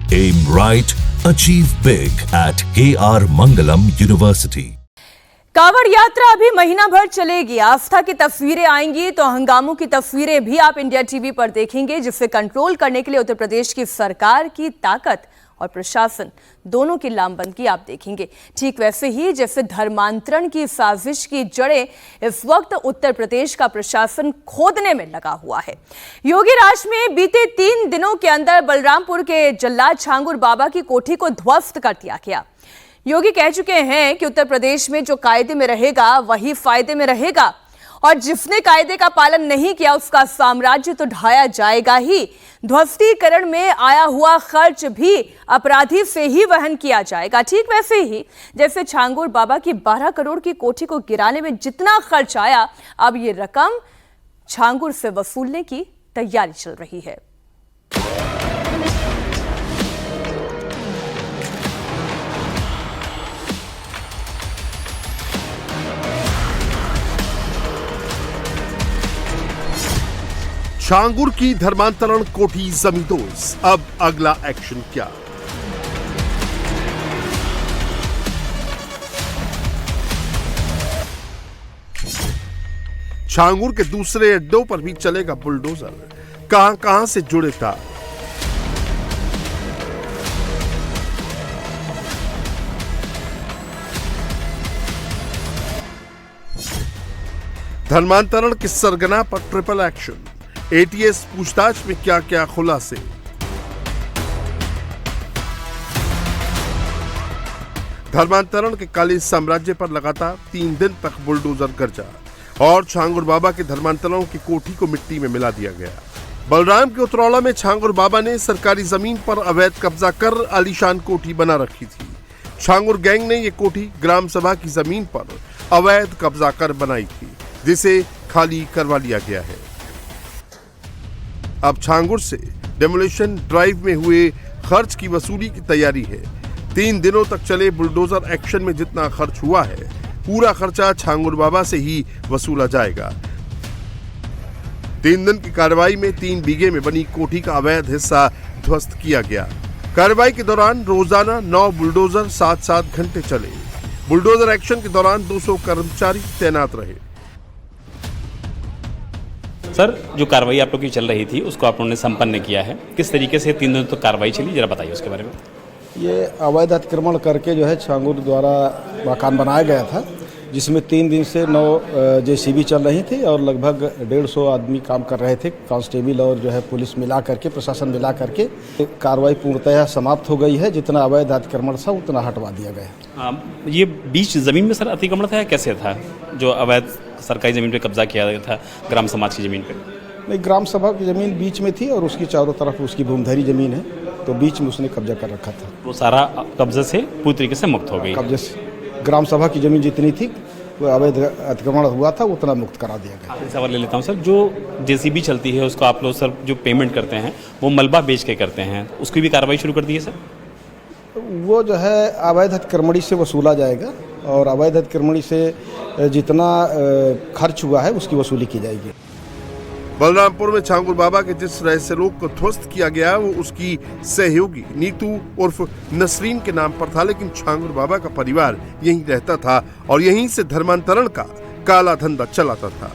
Aim right, achieve big at KR Mangalam University. Kanwar यात्रा अभी महीना भर चलेगी। आस्था की तस्वीरें आएंगी तो हंगामों की तस्वीरें भी आप इंडिया टीवी पर देखेंगे, जिसे कंट्रोल करने के लिए उत्तर प्रदेश की सरकार की ताकत और प्रशासन दोनों की लामबंदी आप देखेंगे। ठीक वैसे ही जैसे धर्मांतरण की साजिश की जड़ें इस वक्त उत्तर प्रदेश का प्रशासन खोदने में लगा हुआ है। योगी राज में बीते 3 दिनों के अंदर बलरामपुर के जल्लाद छांगुर बाबा की कोठी को ध्वस्त कर दिया गया। योगी कह चुके हैं कि उत्तर प्रदेश में जो कायदे में रहेगा वही फायदे में रहेगा, और जिसने कायदे का पालन नहीं किया उसका साम्राज्य तो ढाया जाएगा ही। ध्वस्तीकरण में आया हुआ खर्च भी अपराधी से ही वहन किया जाएगा। ठीक वैसे ही जैसे छांगुर बाबा की 12 करोड़ की कोठी को गिराने में जितना खर्च आया, अब ये रकम छांगुर से वसूलने की तैयारी चल रही है। छांगुर की धर्मांतरण कोठी जमींदोज, अब अगला एक्शन क्या? छांगुर के दूसरे अड्डों पर भी चलेगा बुलडोजर, कहां से जुड़े था। धर्मांतरण के सरगना पर ट्रिपल एक्शन, एटीएस पूछताछ में क्या क्या खुलासे। धर्मांतरण के काले साम्राज्य पर लगातार 3 दिन तक बुलडोजर गरजा और छांगुर बाबा के धर्मांतरणों की कोठी को मिट्टी में मिला दिया गया। बलराम के उतरौला में छांगुर बाबा ने सरकारी जमीन पर अवैध कब्जा कर आलीशान कोठी बना रखी थी। छांगुर गैंग ने यह कोठी ग्राम सभा की जमीन पर अवैध कब्जा कर बनाई थी, जिसे खाली करवा लिया गया है। अब छांगुर से डेमोलिशन ड्राइव में हुए खर्च की वसूली की तैयारी है। 3 दिनों तक चले बुलडोजर एक्शन में जितना खर्च हुआ है, पूरा खर्चा छांगुर बाबा से ही वसूला जाएगा। 3 दिन की कार्रवाई में 3 बीघे में बनी कोठी का अवैध हिस्सा ध्वस्त किया गया। कार्रवाई के दौरान रोजाना 9 बुलडोजर 7-7 घंटे चले। बुलडोजर एक्शन के दौरान 200 कर्मचारी तैनात रहे। सर, जो कार्रवाई आप लोग की चल रही थी उसको आप लोगों ने संपन्न किया है, किस तरीके से 3 दिनों तक कार्रवाई चली, जरा बताइए उसके बारे में। ये अवैध अतिक्रमण करके जो है छांगुर द्वारा मकान बनाया गया था, जिसमें 3 दिन से 9 जेसीबी चल रही थी और लगभग 150 आदमी काम कर रहे थे। कांस्टेबल और जो है पुलिस मिला करके, प्रशासन मिला करके कार्रवाई पूर्णतः समाप्त हो गई है। जितना अवैध अतिक्रमण था उतना हटवा दिया गया। ये बीच जमीन में सर अतिक्रमण था या कैसे था, जो अवैध सरकारी जमीन पे कब्जा किया गया था ग्राम समाज की जमीन पे? नहीं, ग्राम सभा की जमीन बीच में थी और उसकी चारों तरफ उसकी भूमिधरी जमीन है, तो बीच में उसने कब्जा कर रखा था। वो सारा कब्जे से पूरी तरीके से मुक्त हो गई। कब्जे से ग्राम सभा की जमीन जितनी थी वो अवैध अतिक्रमण हुआ था उतना मुक्त करा दिया गया। सवाल ले लेता हूँ सर, जो जेसीबी चलती है उसको आप लोग सर जो पेमेंट करते हैं वो मलबा बेच के करते हैं, उसकी भी कार्रवाई शुरू कर दी है सर? वो जो है अवैध अतिक्रमणी से वसूला जाएगा और अवैध अतिक्रमणी से जितना खर्च हुआ है उसकी वसूली की जाएगी। बलरामपुर में छांगुर बाबा के जिस रहस्य लोक को ध्वस्त किया गया वो उसकी सहयोगी नीतू उर्फ नसरीन के नाम पर था, लेकिन छांगुर बाबा का परिवार यहीं रहता था और यहीं से धर्मांतरण का काला धंधा चलाता था।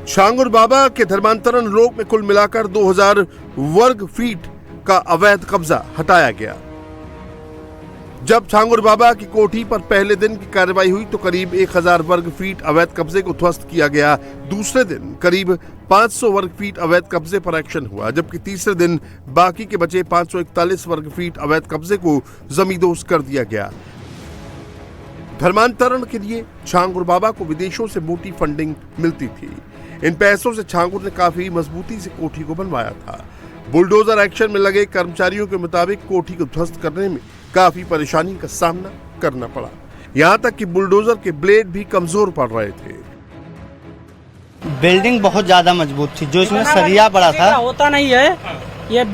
छांगुर बाबा के धर्मांतरण लोक में कुल मिलाकर 2000 वर्ग फीट का अवैध कब्जा हटाया गया। जब छांगुर बाबा की कोठी पर पहले दिन की कार्रवाई हुई तो करीब 1000 वर्ग फीट अवैध कब्जे को ध्वस्त किया गया। दूसरे दिन करीब 500 वर्ग फीट अवैध कब्जे पर एक्शन हुआ, जबकि तीसरे दिन बाकी के बचे 541 वर्ग फीट अवैध कब्जे को जमींदोज कर दिया गया। धर्मांतरण के लिए छांगुर बाबा को विदेशों से मोटी फंडिंग मिलती थी। इन पैसों से छांगुर ने काफी मजबूती से कोठी को बनवाया था। बुलडोजर एक्शन में लगे कर्मचारियों के मुताबिक कोठी को ध्वस्त करने में काफी परेशानी का सामना करना पड़ा, यहाँ तक कि बुलडोजर के ब्लेड भी कमजोर पड़ रहे थे। बिल्डिंग बहुत ज्यादा मजबूत थी, जो इसमें सरिया पड़ा था होता नहीं है। ये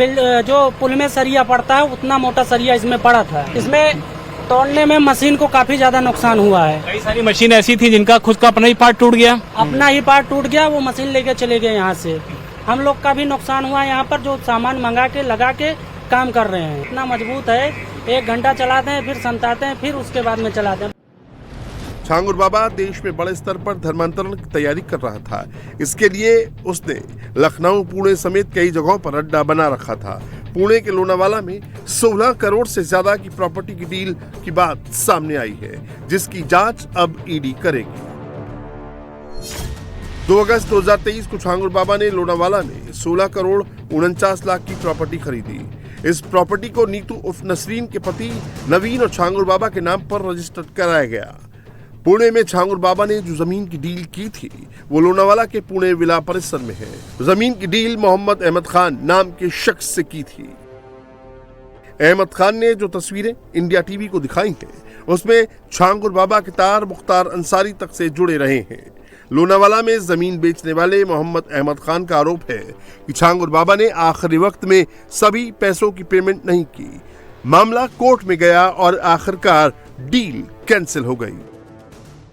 जो पुल में सरिया पड़ता है उतना मोटा सरिया इसमें पड़ा था। इसमें तोड़ने में मशीन को काफी ज्यादा नुकसान हुआ है। कई सारी मशीन ऐसी थी जिनका खुद का अपना ही पार्ट टूट गया। अपना ही पार्ट टूट गया, वो मशीन लेके चले गए यहाँ से। हम लोग का भी नुकसान हुआ। यहाँ पर जो सामान मंगा के लगा के काम कर रहे हैं। इतना मजबूत है, 1 घंटा चलाते हैं, फिर संताते हैं, फिर उसके बाद में चलाते हैं। छांगुर बाबा देश में बड़े स्तर पर धर्मांतरण की तैयारी कर रहा था। इसके लिए उसने लखनऊ, पुणे समेत कई जगहों पर अड्डा बना रखा था। पुणे के लोनावाला में 16 करोड़ से ज्यादा की प्रॉपर्टी की डील की बात सामने आई है, जिसकी जांच अब ईडी करेगी। 2 अगस्त 2023 को छांगुर बाबा ने लोनावाला में 16 करोड़ 49 लाख की प्रॉपर्टी खरीदी। इस प्रॉपर्टी को नीतू उर्फ नसरीन के पति नवीन और छांगुर बाबा के नाम पर रजिस्टर्ड कराया गया। पुणे में छांगुर बाबा ने जो जमीन की डील की थी वो लोनावाला के पुणे विला परिसर में है। जमीन की डील मोहम्मद अहमद खान नाम के शख्स से की थी। अहमद खान ने जो तस्वीरें इंडिया टीवी को दिखाई हैं उसमें छांगुर बाबा के तार मुख्तार अंसारी तक से जुड़े रहे हैं। लोनावाला में जमीन बेचने वाले मोहम्मद अहमद खान का आरोप है कि छांगुर बाबा ने आखिरी वक्त में सभी पैसों की पेमेंट नहीं की। मामला कोर्ट में गया और आखिरकार डील कैंसिल हो गई।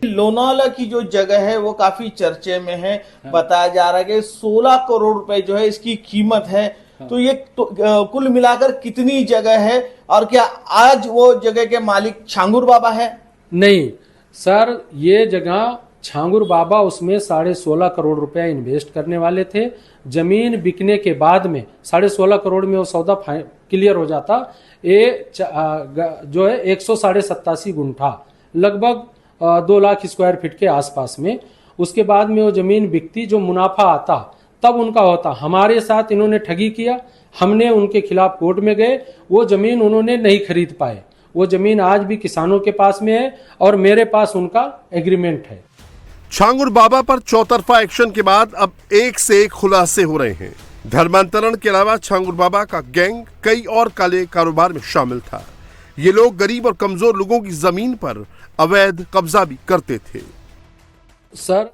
लोनावाला की जो जगह है वो काफी चर्चे में है। बताया जा रहा है कि 16 करोड़ रुपए जो है इसकी कीमत है। तो ये कुल मिलाकर कितनी जगह है और क्या आज वो जगह के मालिक छांगुर बाबा है? नहीं सर, ये जगह छांगुर बाबा उसमें 16.5 करोड़ रुपया इन्वेस्ट करने वाले थे। जमीन बिकने के बाद में 16.5 करोड़ में वो सौदा क्लियर हो जाता। ये जो है 187 गुंठा लगभग 2 लाख स्क्वायर फीट के आसपास में। उसके बाद में वो जमीन बिकती, जो मुनाफा आता तब उनका होता। हमारे साथ इन्होंने ठगी किया, हमने उनके खिलाफ कोर्ट में गए, वो जमीन उन्होंने नहीं खरीद पाए। वो जमीन आज भी किसानों के पास में है और मेरे पास उनका एग्रीमेंट है। छांगुर बाबा पर चौतरफा एक्शन के बाद अब एक से एक खुलासे हो रहे हैं। धर्मांतरण के अलावा छांगुर बाबा का गैंग कई और काले कारोबार में शामिल था। ये लोग गरीब और कमजोर लोगों की जमीन पर अवैध कब्जा भी करते थे। सर